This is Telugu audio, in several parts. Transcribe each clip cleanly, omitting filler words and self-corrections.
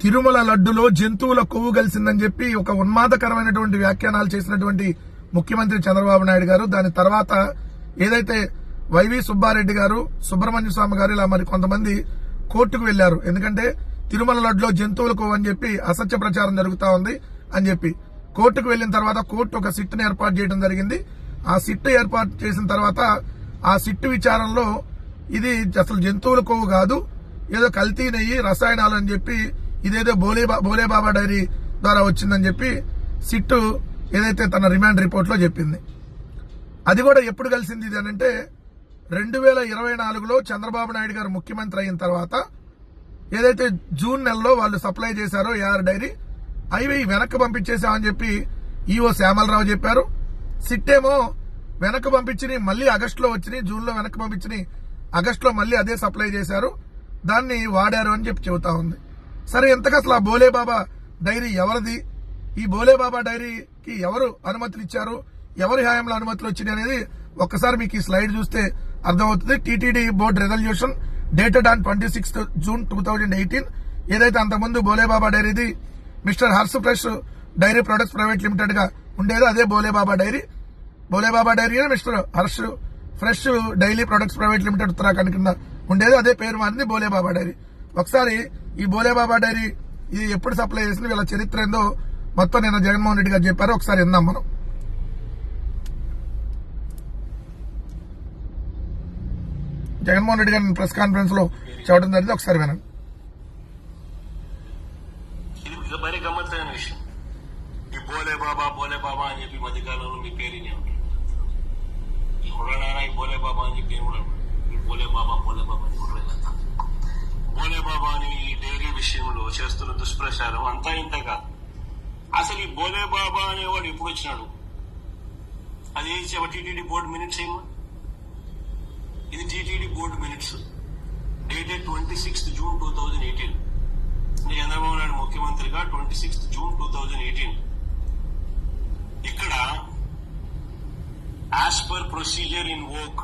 తిరుమల లడ్డులో జంతువుల కొవ్వు కలిసిందని చెప్పి ఒక ఉన్మాదకరమైనటువంటి వ్యాఖ్యానాలు చేసినటువంటి ముఖ్యమంత్రి చంద్రబాబు నాయుడు గారు, దాని తర్వాత ఏదైతే వైవి సుబ్బారెడ్డి గారు, సుబ్రహ్మణ్య స్వామి గారు ఇలా మరి కొంతమంది కోర్టుకు వెళ్లారు. ఎందుకంటే తిరుమల లడ్డులో జంతువుల కొవ్వు అని చెప్పి అసత్య ప్రచారం జరుగుతా ఉంది అని చెప్పి కోర్టుకు వెళ్లిన తర్వాత కోర్టు ఒక సిట్ను ఏర్పాటు చేయడం జరిగింది. ఆ సిట్ ఏర్పాటు చేసిన తర్వాత ఆ సిట్ విచారణలో ఇది అసలు జంతువుల కొవ్వు కాదు, ఏదో కల్తీ నెయ్యి, రసాయనాలు అని చెప్పి ఇదేదో బోలేబాబా డైరీ ద్వారా వచ్చిందని చెప్పి సిట్టు ఏదైతే తన రిమాండ్ రిపోర్ట్ లో చెప్పింది. అది కూడా ఎప్పుడు కలిసింది ఇది అంటే 2024లో చంద్రబాబు నాయుడు గారు ముఖ్యమంత్రి అయిన తర్వాత ఏదైతే జూన్ నెలలో వాళ్ళు సప్లై చేశారో ఏఆర్ డైరీ అవి వెనక్కి పంపించేసామని చెప్పి ఈఓ శ్యామలరావు చెప్పారు. సిట్ ఏమో వెనక్కి పంపించి మళ్ళీ ఆగస్టులో వచ్చినాయి, జూన్ లో వెనక్కి పంపించి ఆగస్టులో మళ్ళీ అదే సప్లై చేశారు, దాన్ని వాడారు అని చెప్పి చెబుతా ఉంది. సరే, ఎంతగా అసలు ఆ బోలేబాబా డైరీ ఎవరిది, ఈ బోలేబాబా డైరీకి ఎవరు అనుమతులు ఇచ్చారు, ఎవరి హయాంలో అనుమతులు వచ్చినాయి అనేది ఒక్కసారి మీకు ఈ స్లైడ్ చూస్తే అర్థమవుతుంది. TTD board resolution dated on 26 June 2018. ఏదైతే అంతకుముందు బోలేబాబా డైరీది mister Harsh fresh dairy products private limited గా ఉండేదో అదే Bhole Baba dairy. Bhole Baba dairy mister Harsh fresh dairy products private limited Uttarakhand కింద ఉండేది, అదే పేరు మారింది బోలేబాబా డైరీ. ఒకసారి ఈ బోలేబాబా డైరీ ఇది ఎప్పుడు సప్లై చేసింది, వీళ్ళ చరిత్ర ఏందో మొత్తం నిన్న జగన్మోహన్ రెడ్డి గారు చెప్పారు. ఒకసారి విందాం మనం. జగన్మోహన్ రెడ్డి గారిని ప్రెస్ కాన్ఫరెన్స్ లో చెప్పడం జరిగింది, ఒకసారి వినండి. ఇది మరీ గమ్మత్తైన విషయం. ఈ బోలేబాబా అని చెప్పి మధ్యకాలంలో మీ పేరు ఈ హుడనాయన ఈ బోలేబాబా అని చెప్పి ఈ బోలేబాబా అని హుడలేదంతా. బోలేబాబా అని ఈ డైరీ విషయంలో చేస్తున్న దుష్ప్రచారం అంతా ఇంత కాదు. అసలు ఈ బోలేబాబా అనేవాడు ఎప్పుడు వచ్చినాడు, అది టీటీడీ బోర్డు మినిట్స్ ఏమో. ఇది TTD board minutes dated 26 June 2018. Chandrababu Naidu ముఖ్యమంత్రిగా 26 జూన్ 2018. ఇక్కడ as per procedure in vogue,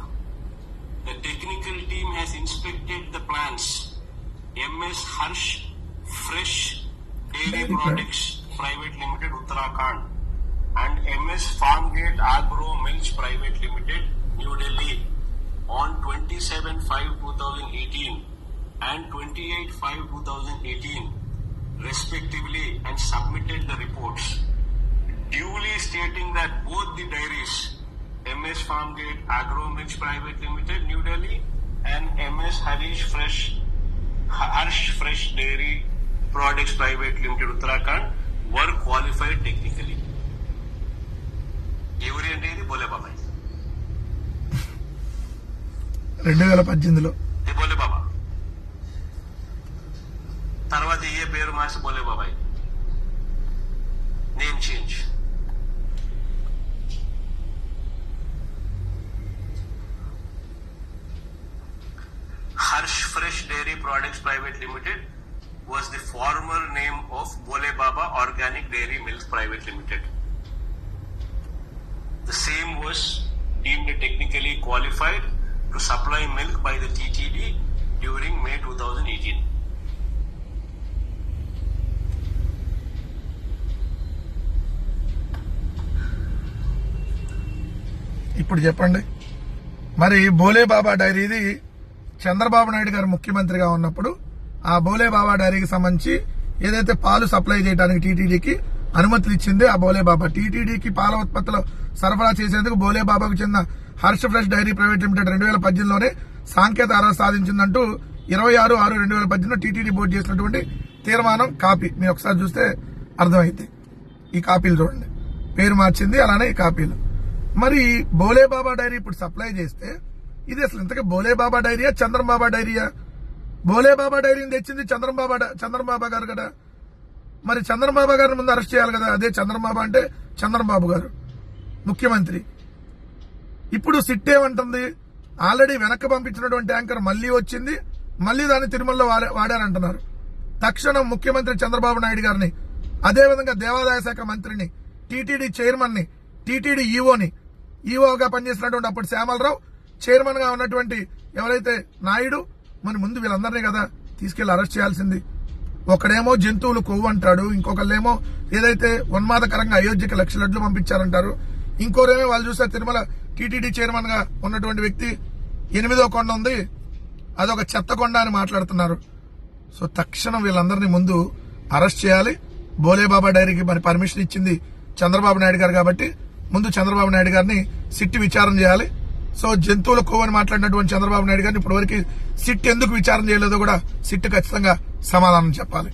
the technical team has inspected the plants. MS Harsh Fresh Dairy Products Private Limited Uttarakhand and MS Farmgate Agro Mills Private Limited New Delhi on 27/5/2018 and 28/5/2018 respectively, and submitted the reports duly stating that both the dairies, MS Farmgate Agro Mills Private Limited New Delhi and MS Harsh Fresh Dairy Products Private Limited Uttarakhand were qualified technically. ఎవరి అంటే ఇది బోలేబాబా 2018లో బోలేబాబా తర్వాత ఏ పేరు మార్చి Bhole Baba name change. Harsh Fresh Dairy Products Private Limited was the former name of Bolebaba Organic Dairy Milk Private Limited. The same was deemed technically qualified to supply milk by the TTD during May 2018. ఇప్పుడు చెప్పండి, మరి బోలేబాబా డైరీది చంద్రబాబు నాయుడు గారు ముఖ్యమంత్రిగా ఉన్నప్పుడు ఆ బోలేబాబా డైరీకి సంబంధించి ఏదైతే పాలు సప్లై చేయడానికి టీటీడీకి అనుమతులు ఇచ్చింది ఆ బోలేబాబా. టీటీడీకి పాల ఉత్పత్తులు సరఫరా చేసేందుకు బోలేబాబాకు చెందిన Harsh fresh dairy private limited 2018లోనే సాంకేతిక అర్హత సాధించిందంటూ 26/6/2018 టీటీడీ బోర్డు చేసినటువంటి తీర్మానం కాపీ మీరు ఒకసారి చూస్తే అర్థమైంది. ఈ కాపీలు చూడండి, పేరు మార్చింది, అలానే ఈ కాపీలు. మరి బోలేబాబా డైరీ ఇప్పుడు సప్లై చేస్తే ఇది అసలు ఇంతకీ బోలేబాబా డైరీయా చంద్రబాబా డైరీయా? బోలేబాబా డైరీని తెచ్చింది చంద్రబాబా గారు కదా. మరి చంద్రబాబా గారిని ముందు అరెస్ట్ చేయాలి కదా. అదే చంద్రబాబు అంటే చంద్రబాబు గారు ముఖ్యమంత్రి. ఇప్పుడు సిట్ ఏమంటుంది, ఆల్రెడీ వెనక్కి పంపించినటువంటి ట్యాంకర్ మళ్లీ వచ్చింది, మళ్లీ దాన్ని తిరుమలలో వాడారంటున్నారు. తక్షణం ముఖ్యమంత్రి చంద్రబాబు నాయుడు గారిని, అదేవిధంగా దేవాదాయ శాఖ మంత్రిని, టీటీడీ చైర్మన్ ని, టీటీడీ ఈఓగా పనిచేసినటువంటి అప్పుడు శ్యామలరావు, చైర్మన్ గా ఉన్నటువంటి ఎవరైతే నాయుడు, మరి ముందు వీళ్ళందరినీ కదా తీసుకెళ్లి అరెస్ట్ చేయాల్సింది. ఒకడేమో జంతువులు కొవ్వు అంటాడు, ఇంకొకళ్ళేమో ఏదైతే ఉన్మాదకరంగా అయోధ్యకి 1,00,000 లడ్లు పంపించారంటారు, ఇంకోరేమో వాళ్ళు చూస్తే తిరుమల టీటీడీ చైర్మన్ గా ఉన్నటువంటి వ్యక్తి 8వ కొండ ఉంది, అదొక చెత్త కొండ అని మాట్లాడుతున్నారు. సో తక్షణం వీళ్ళందరినీ ముందు అరెస్ట్ చేయాలి. బోలేబాబా డైరీకి మరి పర్మిషన్ ఇచ్చింది చంద్రబాబు నాయుడు గారు కాబట్టి ముందు చంద్రబాబు నాయుడు గారిని సిట్ విచారణ చేయాలి. సో జంతువుల కొవ్వని మాట్లాడినటువంటి చంద్రబాబు నాయుడు గారిని ఇప్పటివరకు సిట్ ఎందుకు విచారణ చేయలేదో కూడా సిట్ ఖచ్చితంగా సమాధానం చెప్పాలి.